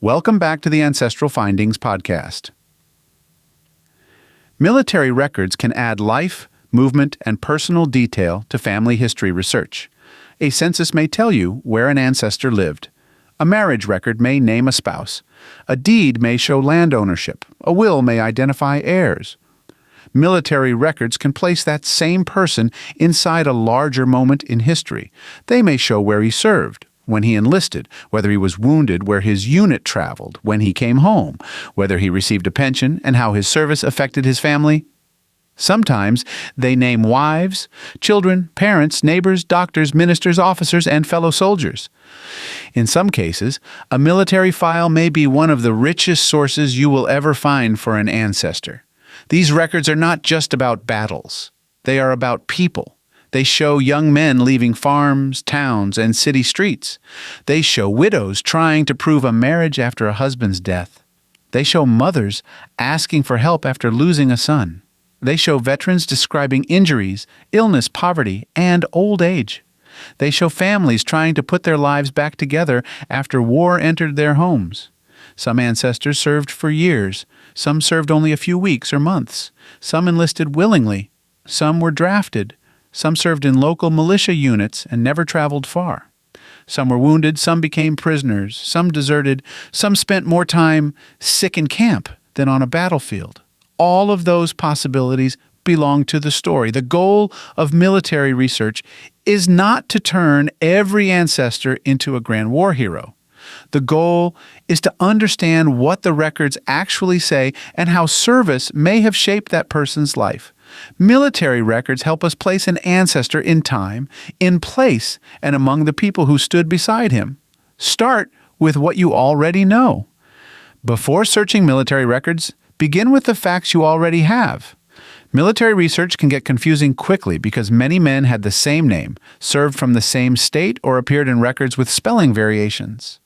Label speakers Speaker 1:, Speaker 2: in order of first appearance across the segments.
Speaker 1: Welcome back to the Ancestral Findings podcast. Military records can add life, movement, and personal detail to family history research. A census may tell you where an ancestor lived. A marriage record may name a spouse. A deed may show land ownership. A will may identify heirs. Military records can place that same person inside a larger moment in history. They may show where he served, when he enlisted, whether he was wounded, where his unit traveled, when he came home, whether he received a pension, and how his service affected his family. Sometimes they name wives, children, parents, neighbors, doctors, ministers, officers, and fellow soldiers. In some cases, a military file may be one of the richest sources you will ever find for an ancestor. These records are not just about battles. They are about people. They show young men leaving farms, towns, and city streets. They show widows trying to prove a marriage after a husband's death. They show mothers asking for help after losing a son. They show veterans describing injuries, illness, poverty, and old age. They show families trying to put their lives back together after war entered their homes. Some ancestors served for years. Some served only a few weeks or months. Some enlisted willingly. Some were drafted. Some served in local militia units and never traveled far. Some were wounded, some became prisoners, some deserted, some spent more time sick in camp than on a battlefield. All of those possibilities belong to the story. The goal of military research is not to turn every ancestor into a grand war hero. The goal is to understand what the records actually say and how service may have shaped that person's life. Military records help us place an ancestor in time, in place, and among the people who stood beside him. Start with what you already know. Before searching military records, begin with the facts you already have. Military research can get confusing quickly because many men had the same name, served from the same state, or appeared in records with spelling variations.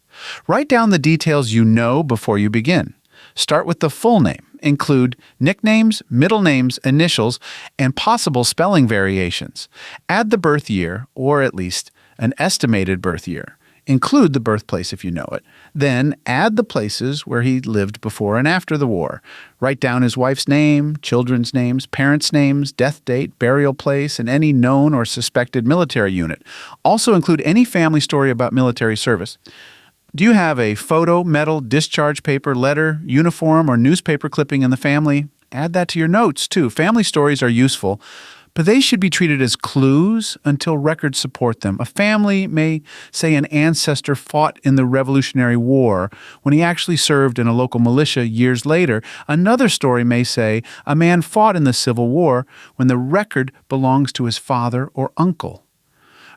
Speaker 1: Write down the details you know before you begin. Start with the full name. Include nicknames, middle names, initials, and possible spelling variations. Add the birth year, or at least an estimated birth year. Include the birthplace if you know it. Then add the places where he lived before and after the war. Write down his wife's name, children's names, parents' names, death date, burial place, and any known or suspected military unit. Also include any family story about military service. Do you have a photo, medal, discharge paper, letter, uniform, or newspaper clipping in the family? Add that to your notes, too. Family stories are useful, but they should be treated as clues until records support them. A family may say an ancestor fought in the Revolutionary War when he actually served in a local militia years later. Another story may say a man fought in the Civil War when the record belongs to his father or uncle.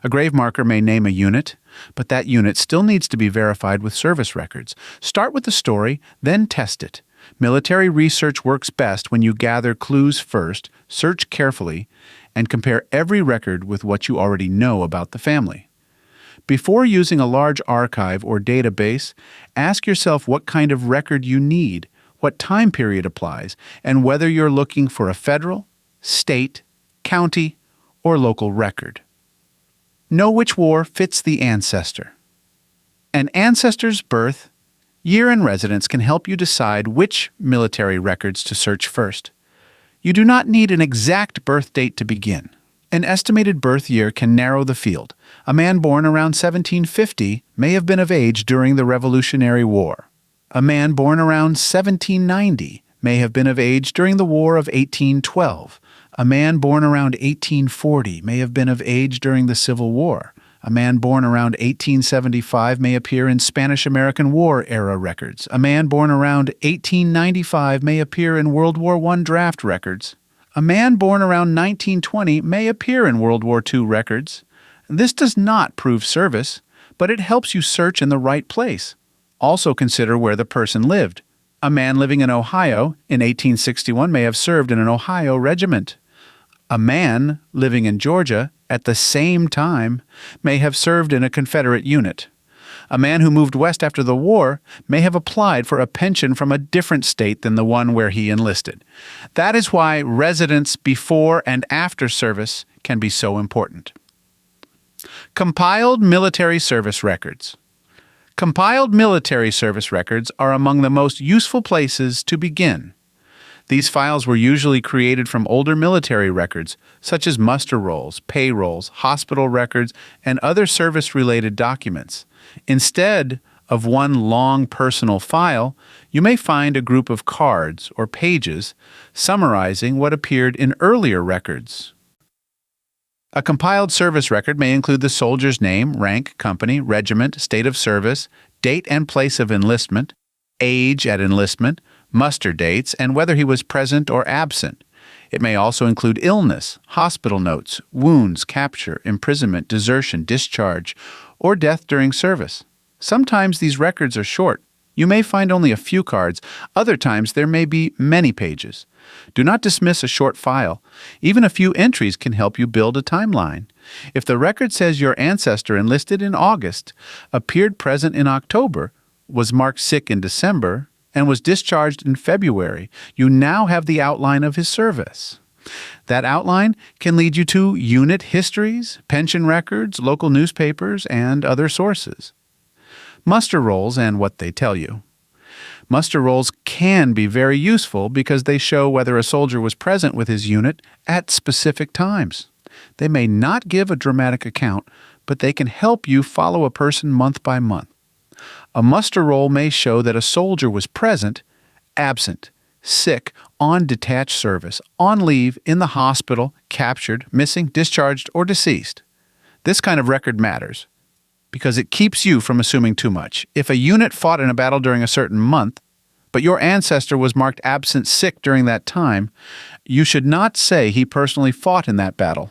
Speaker 1: A grave marker may name a unit, but that unit still needs to be verified with service records. Start with the story, then test it. Military research works best when you gather clues first, search carefully, and compare every record with what you already know about the family. Before using a large archive or database, ask yourself what kind of record you need, what time period applies, and whether you're looking for a federal, state, county, or local record. Know which war fits the ancestor. An ancestor's birth, year, and residence can help you decide which military records to search first. You do not need an exact birth date to begin. An estimated birth year can narrow the field. A man born around 1750 may have been of age during the Revolutionary War. A man born around 1790 may have been of age during the War of 1812. A man born around 1840 may have been of age during the Civil War. A man born around 1875 may appear in Spanish-American War-era records. A man born around 1895 may appear in World War I draft records. A man born around 1920 may appear in World War II records. This does not prove service, but it helps you search in the right place. Also consider where the person lived. A man living in Ohio in 1861 may have served in an Ohio regiment. A man living in Georgia at the same time may have served in a Confederate unit. A man who moved west after the war may have applied for a pension from a different state than the one where he enlisted. That is why residence before and after service can be so important. Compiled military service records. Compiled military service records are among the most useful places to begin. These files were usually created from older military records, such as muster rolls, payrolls, hospital records, and other service-related documents. Instead of one long personal file, you may find a group of cards or pages summarizing what appeared in earlier records. A compiled service record may include the soldier's name, rank, company, regiment, state of service, date and place of enlistment, age at enlistment, muster dates, and whether he was present or absent. It may also include illness, hospital notes, wounds, capture, imprisonment, desertion, discharge, or death during service. Sometimes these records are short. You may find only a few cards. Other times there may be many pages. Do not dismiss a short file. Even a few entries can help you build a timeline. If the record says your ancestor enlisted in August, appeared present in October, was marked sick in December, and was discharged in February, you now have the outline of his service. That outline can lead you to unit histories, pension records, local newspapers, and other sources. Muster rolls and what they tell you. Muster rolls can be very useful because they show whether a soldier was present with his unit at specific times. They may not give a dramatic account, but they can help you follow a person month by month. A muster roll may show that a soldier was present, absent, sick, on detached service, on leave, in the hospital, captured, missing, discharged, or deceased. This kind of record matters because it keeps you from assuming too much. If a unit fought in a battle during a certain month, but your ancestor was marked absent sick during that time, you should not say he personally fought in that battle.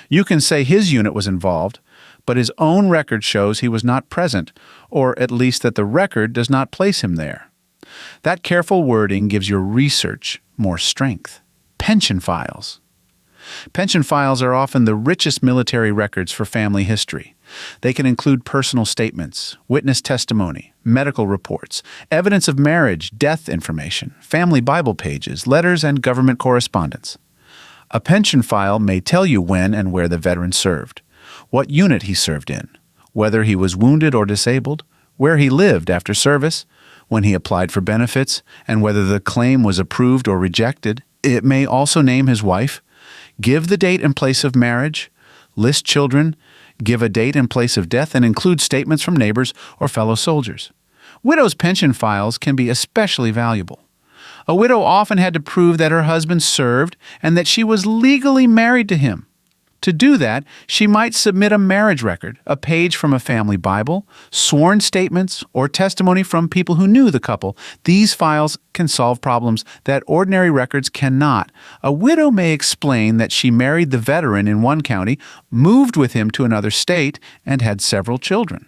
Speaker 1: You can say his unit was involved, but his own record shows he was not present, or at least that the record does not place him there. That careful wording gives your research more strength. Pension files. Pension files are often the richest military records for family history. They can include personal statements, witness testimony, medical reports, evidence of marriage, death information, family Bible pages, letters, and government correspondence. A pension file may tell you when and where the veteran served, what unit he served in, whether he was wounded or disabled, where he lived after service, when he applied for benefits, and whether the claim was approved or rejected. It may also name his wife, give the date and place of marriage, list children, give a date and place of death, and include statements from neighbors or fellow soldiers. Widows' pension files can be especially valuable. A widow often had to prove that her husband served and that she was legally married to him. To do that, she might submit a marriage record, a page from a family Bible, sworn statements, or testimony from people who knew the couple. These files can solve problems that ordinary records cannot. A widow may explain that she married the veteran in one county, moved with him to another state, and had several children.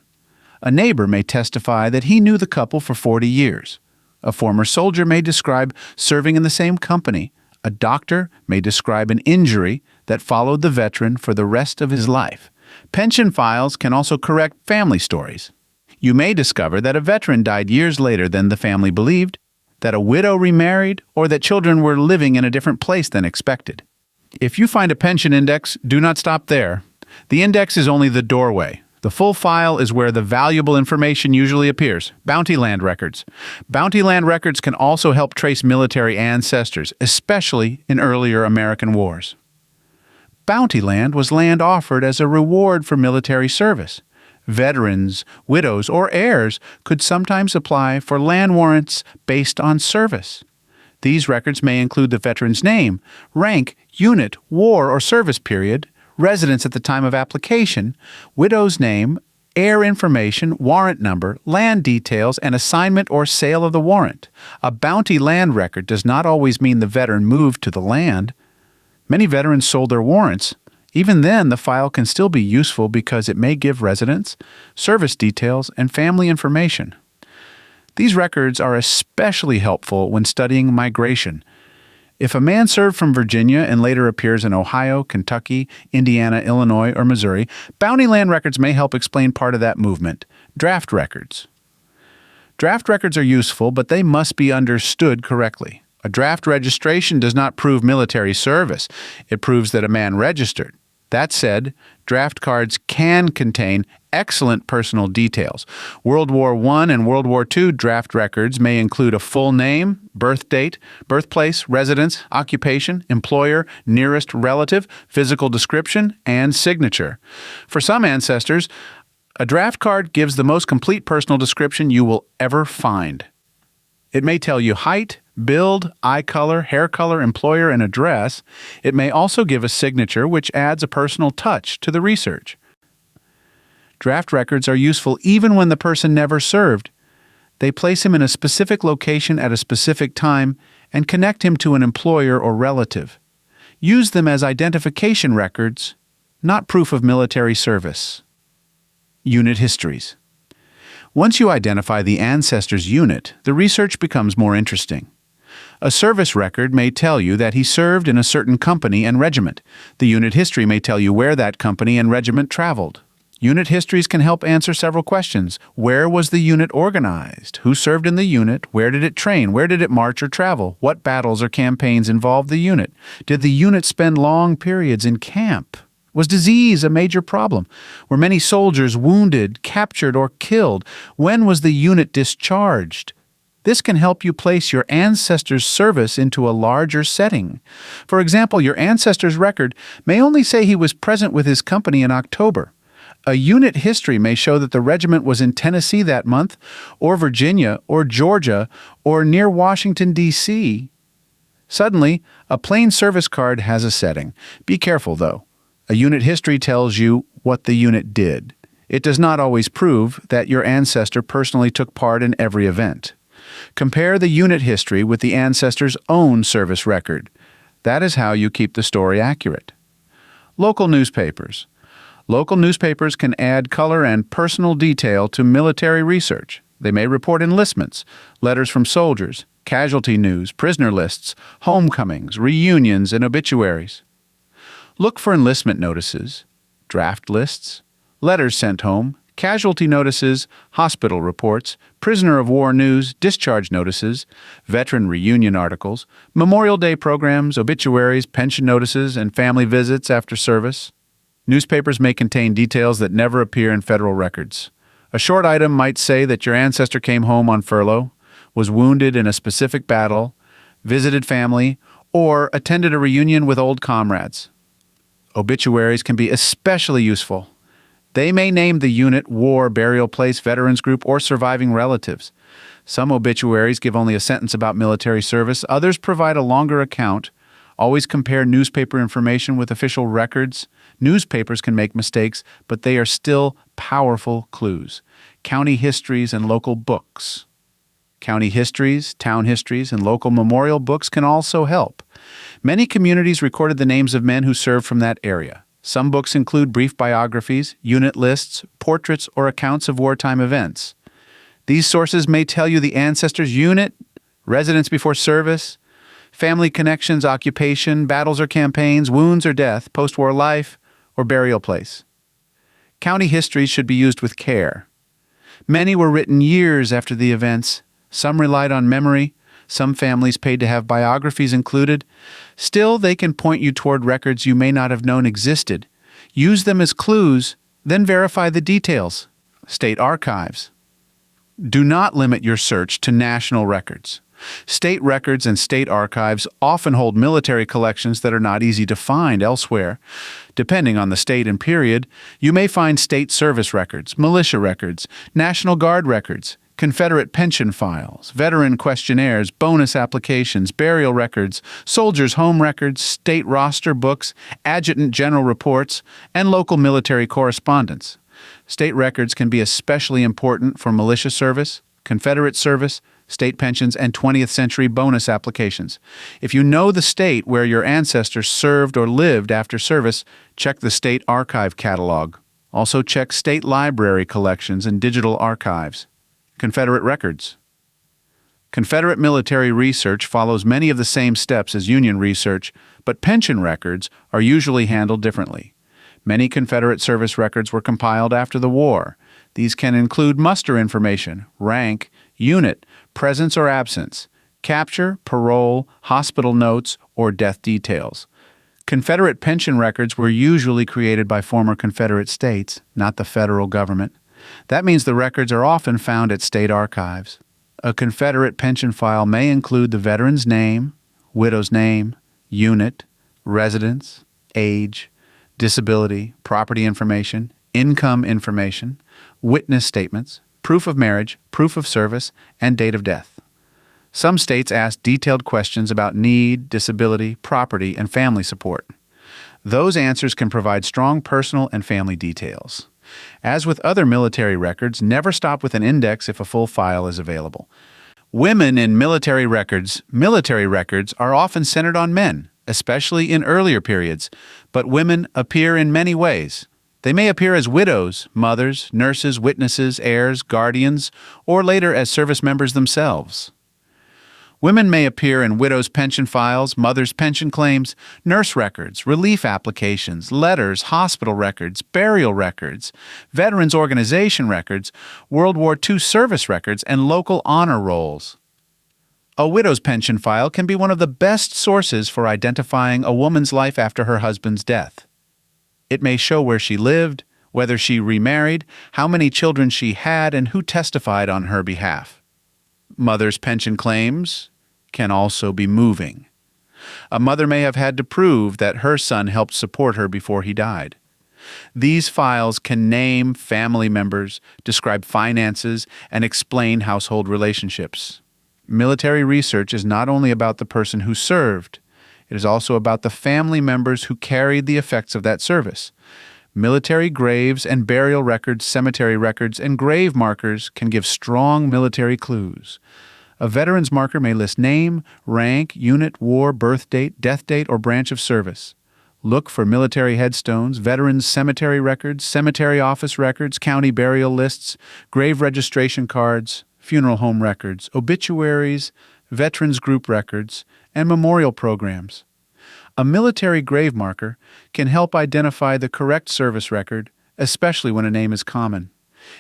Speaker 1: A neighbor may testify that he knew the couple for 40 years. A former soldier may describe serving in the same company. A doctor may describe an injury that followed the veteran for the rest of his life. Pension files can also correct family stories. You may discover that a veteran died years later than the family believed, that a widow remarried, or that children were living in a different place than expected. If you find a pension index, do not stop there. The index is only the doorway. The full file is where the valuable information usually appears. Bounty land records. Bounty land records can also help trace military ancestors, especially in earlier American wars. Bounty land was land offered as a reward for military service. Veterans, widows, or heirs could sometimes apply for land warrants based on service. These records may include the veteran's name, rank, unit, war or service period, residence at the time of application, widow's name, heir information, warrant number, land details, and assignment or sale of the warrant. A bounty land record does not always mean the veteran moved to the land. Many veterans sold their warrants. Even then, the file can still be useful because it may give residence, service details, and family information. These records are especially helpful when studying migration. If a man served from Virginia and later appears in Ohio, Kentucky, Indiana, Illinois, or Missouri, bounty land records may help explain part of that movement. Draft records. Draft records are useful, but they must be understood correctly. A draft registration does not prove military service. It proves that a man registered. That said, draft cards can contain excellent personal details. World War I and World War II draft records may include a full name, birth date, birthplace, residence, occupation, employer, nearest relative, physical description, and signature. For some ancestors, a draft card gives the most complete personal description you will ever find. It may tell you height, build, eye color, hair color, employer, and address. It may also give a signature, which adds a personal touch to the research. Draft records are useful even when the person never served. They place him in a specific location at a specific time and connect him to an employer or relative. Use them as identification records, not proof of military service. Unit histories. Once you identify the ancestor's unit, the research becomes more interesting. A service record may tell you that he served in a certain company and regiment. The unit history may tell you where that company and regiment traveled. Unit histories can help answer several questions. Where was the unit organized? Who served in the unit? Where did it train? Where did it march or travel? What battles or campaigns involved the unit? Did the unit spend long periods in camp? Was disease a major problem? Were many soldiers wounded, captured, or killed? When was the unit discharged? This can help you place your ancestor's service into a larger setting. For example, your ancestor's record may only say he was present with his company in October. A unit history may show that the regiment was in Tennessee that month, or Virginia, or Georgia, or near Washington, D.C. Suddenly, a plain service card has a setting. Be careful, though. A unit history tells you what the unit did. It does not always prove that your ancestor personally took part in every event. Compare the unit history with the ancestor's own service record. That is how you keep the story accurate. Local newspapers. Local newspapers can add color and personal detail to military research. They may report enlistments, letters from soldiers, casualty news, prisoner lists, homecomings, reunions, and obituaries. Look for enlistment notices, draft lists, letters sent home, casualty notices, hospital reports, prisoner of war news, discharge notices, veteran reunion articles, Memorial Day programs, obituaries, pension notices, and family visits after service. Newspapers may contain details that never appear in federal records. A short item might say that your ancestor came home on furlough, was wounded in a specific battle, visited family, or attended a reunion with old comrades. Obituaries can be especially useful. They may name the unit, war, burial place, veterans group, or surviving relatives. Some obituaries give only a sentence about military service. Others provide a longer account. Always compare newspaper information with official records. Newspapers can make mistakes, but they are still powerful clues. County histories and local books. County histories, town histories, and local memorial books can also help. Many communities recorded the names of men who served from that area. Some books include brief biographies, unit lists, portraits, or accounts of wartime events. These sources may tell you the ancestor's unit, residence before service, family connections, occupation, battles or campaigns, wounds or death, post-war life, or burial place. County histories should be used with care. Many were written years after the events. Some relied on memory. Some families paid to have biographies included. Still, they can point you toward records you may not have known existed. Use them as clues, then verify the details. State archives. Do not limit your search to national records. State records and state archives often hold military collections that are not easy to find elsewhere. Depending on the state and period, you may find state service records, militia records, National Guard records, Confederate pension files, veteran questionnaires, bonus applications, burial records, soldiers' home records, state roster books, adjutant general reports, and local military correspondence. State records can be especially important for militia service, Confederate service, state pensions, and 20th century bonus applications. If you know the state where your ancestors served or lived after service, check the state archive catalog. Also check state library collections and digital archives. Confederate records. Confederate military research follows many of the same steps as Union research, but pension records are usually handled differently. Many Confederate service records were compiled after the war. These can include muster information, rank, unit, presence or absence, capture, parole, hospital notes, or death details. Confederate pension records were usually created by former Confederate states, not the federal government. That means the records are often found at state archives. A Confederate pension file may include the veteran's name, widow's name, unit, residence, age, disability, property information, income information, witness statements, proof of marriage, proof of service, and date of death. Some states ask detailed questions about need, disability, property, and family support. Those answers can provide strong personal and family details. As with other military records, never stop with an index if a full file is available. Women in military records are often centered on men, especially in earlier periods, but women appear in many ways. They may appear as widows, mothers, nurses, witnesses, heirs, guardians, or later as service members themselves. Women may appear in widows' pension files, mothers' pension claims, nurse records, relief applications, letters, hospital records, burial records, veterans organization records, World War II service records, and local honor rolls. A widow's pension file can be one of the best sources for identifying a woman's life after her husband's death. It may show where she lived, whether she remarried, how many children she had, and who testified on her behalf. Mother's pension claims can also be moving. A mother may have had to prove that her son helped support her before he died. These files can name family members, describe finances, and explain household relationships. Military research is not only about the person who served, it is also about the family members who carried the effects of that service. Military graves and burial records, cemetery records, and grave markers can give strong military clues. A veteran's marker may list name, rank, unit, war, birth date, death date, or branch of service. Look for military headstones, veterans' cemetery records, cemetery office records, county burial lists, grave registration cards, funeral home records, obituaries, veterans group records, and memorial programs. A military grave marker can help identify the correct service record, especially when a name is common.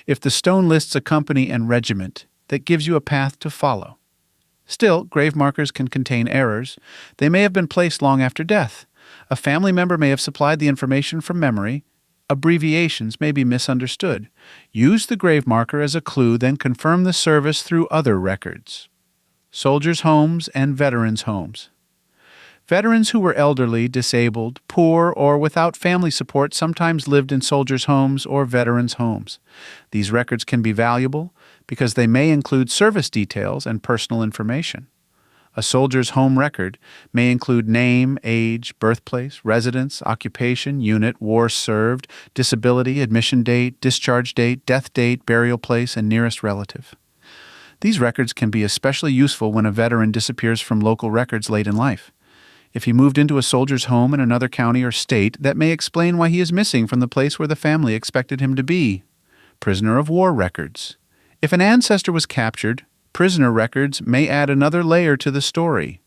Speaker 1: If the stone lists a company and regiment, that gives you a path to follow. Still, grave markers can contain errors. They may have been placed long after death. A family member may have supplied the information from memory. Abbreviations may be misunderstood. Use the grave marker as a clue, then confirm the service through other records. Soldiers' homes and veterans' homes. Veterans who were elderly, disabled, poor, or without family support sometimes lived in soldiers' homes or veterans' homes. These records can be valuable because they may include service details and personal information. A soldier's home record may include name, age, birthplace, residence, occupation, unit, war served, disability, admission date, discharge date, death date, burial place, and nearest relative. These records can be especially useful when a veteran disappears from local records late in life. If he moved into a soldier's home in another county or state, that may explain why he is missing from the place where the family expected him to be. Prisoner of war records. If an ancestor was captured, prisoner records may add another layer to the story.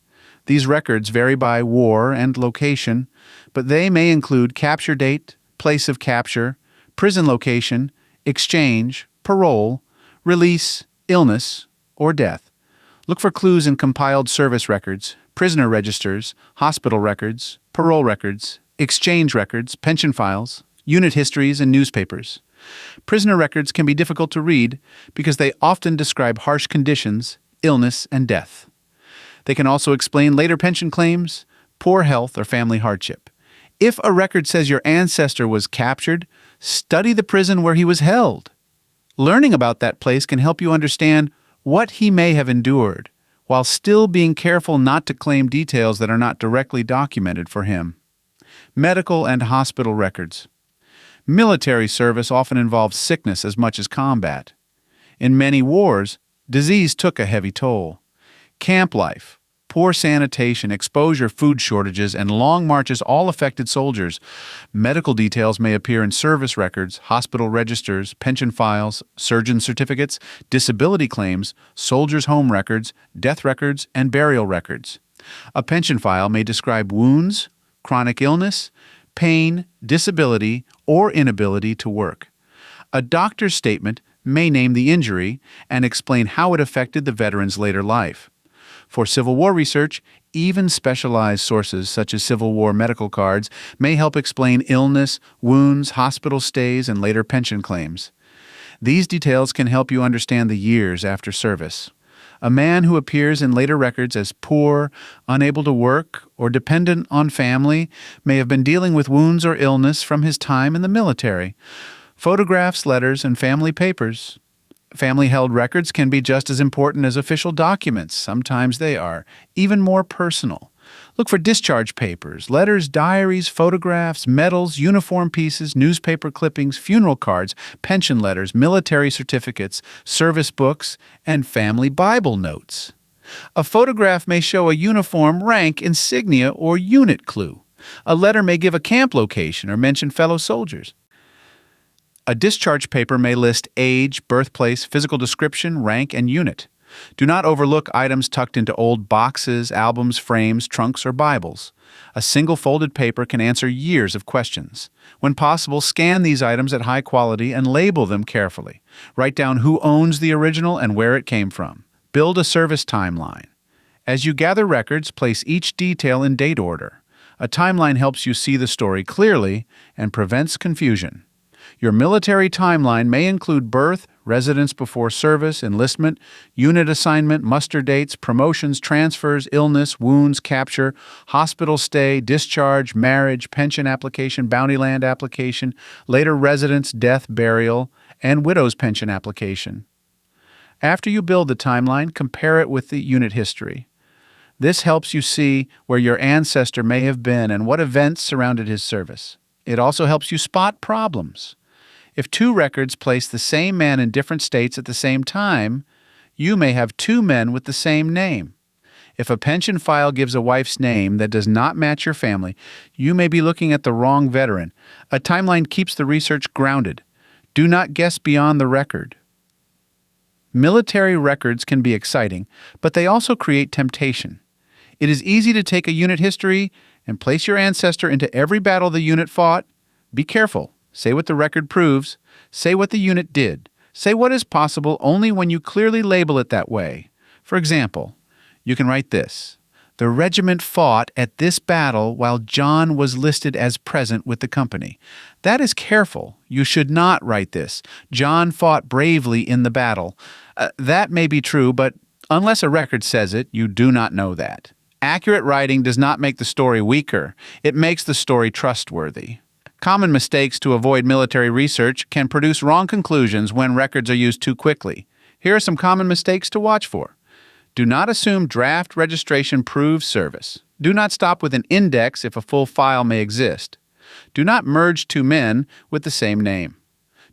Speaker 1: These records vary by war and location, but they may include capture date, place of capture, prison location, exchange, parole, release, illness, or death. Look for clues in compiled service records, prisoner registers, hospital records, parole records, exchange records, pension files, unit histories, and newspapers. Prisoner records can be difficult to read because they often describe harsh conditions, illness, and death. They can also explain later pension claims, poor health, or family hardship. If a record says your ancestor was captured, study the prison where he was held. Learning about that place can help you understand what he may have endured, while still being careful not to claim details that are not directly documented for him. Medical and hospital records. Military service often involves sickness as much as combat. In many wars, disease took a heavy toll. Camp life, poor sanitation, exposure, food shortages, and long marches all affected soldiers. Medical details may appear in service records, hospital registers, pension files, surgeon certificates, disability claims, soldiers' home records, death records, and burial records. A pension file may describe wounds, chronic illness, pain, disability, or inability to work. A doctor's statement may name the injury and explain how it affected the veteran's later life. For Civil War research, even specialized sources such as Civil War medical cards may help explain illness, wounds, hospital stays, and later pension claims. These details can help you understand the years after service. A man who appears in later records as poor, unable to work, or dependent on family may have been dealing with wounds or illness from his time in the military. Photographs, letters, and family papers. Family-held records can be just as important as official documents. Sometimes they are even more personal. Look for discharge papers, letters, diaries, photographs, medals, uniform pieces, newspaper clippings, funeral cards, pension letters, military certificates, service books, and family Bible notes. A photograph may show a uniform, rank, insignia, or unit clue. A letter may give a camp location or mention fellow soldiers. A discharge paper may list age, birthplace, physical description, rank, and unit. Do not overlook items tucked into old boxes, albums, frames, trunks, or Bibles. A single folded paper can answer years of questions. When possible, scan these items at high quality and label them carefully. Write down who owns the original and where it came from. Build a service timeline. As you gather records, place each detail in date order. A timeline helps you see the story clearly and prevents confusion. Your military timeline may include birth, residence before service, enlistment, unit assignment, muster dates, promotions, transfers, illness, wounds, capture, hospital stay, discharge, marriage, pension application, bounty land application, later residence, death, burial, and widow's pension application. After you build the timeline, compare it with the unit history. This helps you see where your ancestor may have been and what events surrounded his service. It also helps you spot problems. If two records place the same man in different states at the same time, you may have two men with the same name. If a pension file gives a wife's name that does not match your family, you may be looking at the wrong veteran. A timeline keeps the research grounded. Do not guess beyond the record. Military records can be exciting, but they also create temptation. It is easy to take a unit history and place your ancestor into every battle the unit fought. Be careful. Say what the record proves. Say what the unit did. Say what is possible only when you clearly label it that way. For example, you can write this: the regiment fought at this battle while John was listed as present with the company. That is careful. You should not write this: John fought bravely in the battle. That may be true, but unless a record says it, you do not know that. Accurate writing does not make the story weaker. It makes the story trustworthy. Common mistakes to avoid military research can produce wrong conclusions when records are used too quickly. Here are some common mistakes to watch for. Do not assume draft registration proves service. Do not stop with an index if a full file may exist. Do not merge two men with the same name.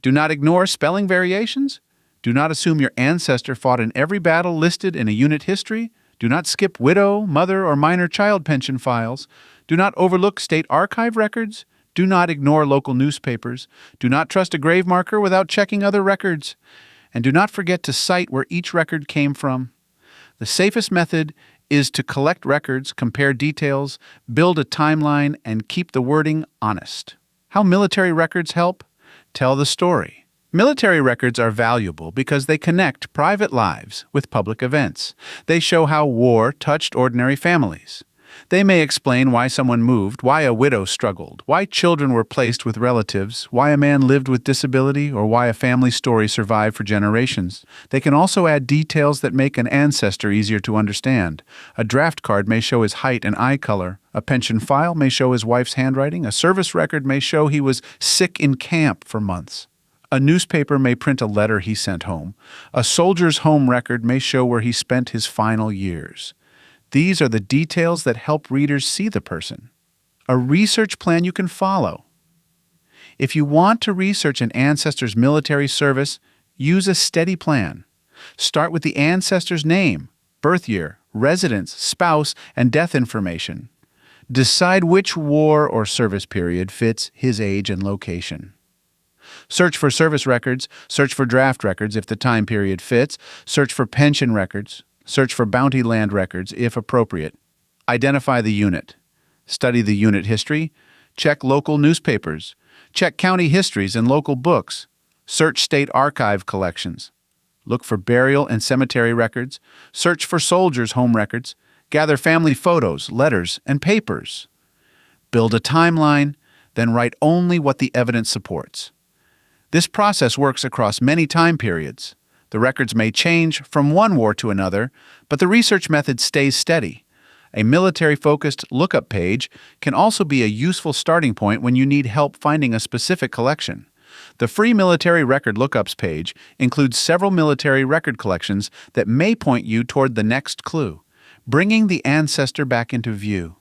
Speaker 1: Do not ignore spelling variations. Do not assume your ancestor fought in every battle listed in a unit history. Do not skip widow, mother, or minor child pension files. Do not overlook state archive records. Do not ignore local newspapers. Do not trust a grave marker without checking other records. And do not forget to cite where each record came from. The safest method is to collect records, compare details, build a timeline, and keep the wording honest. How military records help? Tell the story. Military records are valuable because they connect private lives with public events. They show how war touched ordinary families. They may explain why someone moved, why a widow struggled, why children were placed with relatives, why a man lived with disability, or why a family story survived for generations. They can also add details that make an ancestor easier to understand. A draft card may show his height and eye color. A pension file may show his wife's handwriting. A service record may show he was sick in camp for months. A newspaper may print a letter he sent home. A soldier's home record may show where he spent his final years. These are the details that help readers see the person. A research plan you can follow. If you want to research an ancestor's military service, use a steady plan. Start with the ancestor's name, birth year, residence, spouse, and death information. Decide which war or service period fits his age and location. Search for service records. Search for draft records if the time period fits. Search for pension records. Search for bounty land records if appropriate. Identify the unit. Study the unit history. Check local newspapers. Check county histories and local books. Search state archive collections. Look for burial and cemetery records. Search for soldiers' home records. Gather family photos, letters, and papers. Build a timeline, then write only what the evidence supports. This process works across many time periods. The records may change from one war to another, but the research method stays steady. A military-focused lookup page can also be a useful starting point when you need help finding a specific collection. The free military record lookups page includes several military record collections that may point you toward the next clue, bringing the ancestor back into view.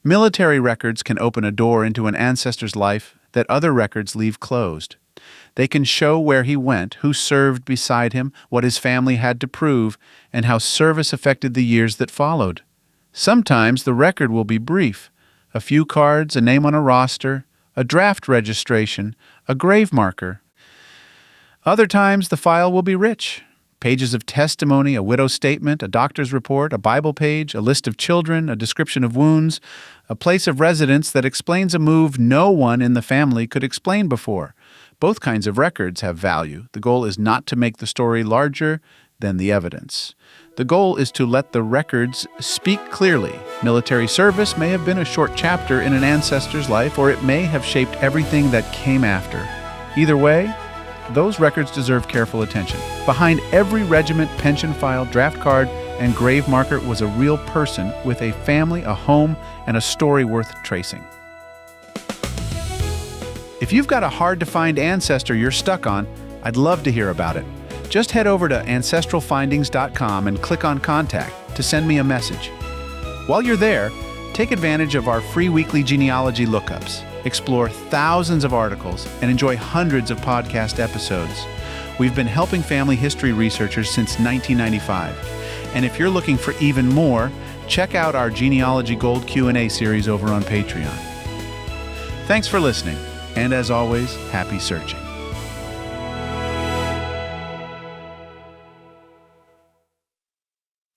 Speaker 1: Military records can open a door into an ancestor's life that other records leave closed. They can show where he went, who served beside him, what his family had to prove, and how service affected the years that followed. Sometimes the record will be brief: a few cards, a name on a roster, a draft registration, a grave marker. Other times the file will be rich: pages of testimony, a widow's statement, a doctor's report, a Bible page, a list of children, a description of wounds, a place of residence that explains a move no one in the family could explain before. Both kinds of records have value. The goal is not to make the story larger than the evidence. The goal is to let the records speak clearly. Military service may have been a short chapter in an ancestor's life, or it may have shaped everything that came after. Either way, those records deserve careful attention. Behind every regiment, pension file, draft card, and grave marker was a real person with a family, a home, and a story worth tracing. If you've got a hard-to-find ancestor you're stuck on, I'd love to hear about it. Just head over to ancestralfindings.com and click on Contact to send me a message. While you're there, take advantage of our free weekly genealogy lookups. Explore thousands of articles and enjoy hundreds of podcast episodes. We've been helping family history researchers since 1995. And if you're looking for even more, check out our Genealogy Gold Q&A series over on Patreon. Thanks for listening, and as always, happy searching.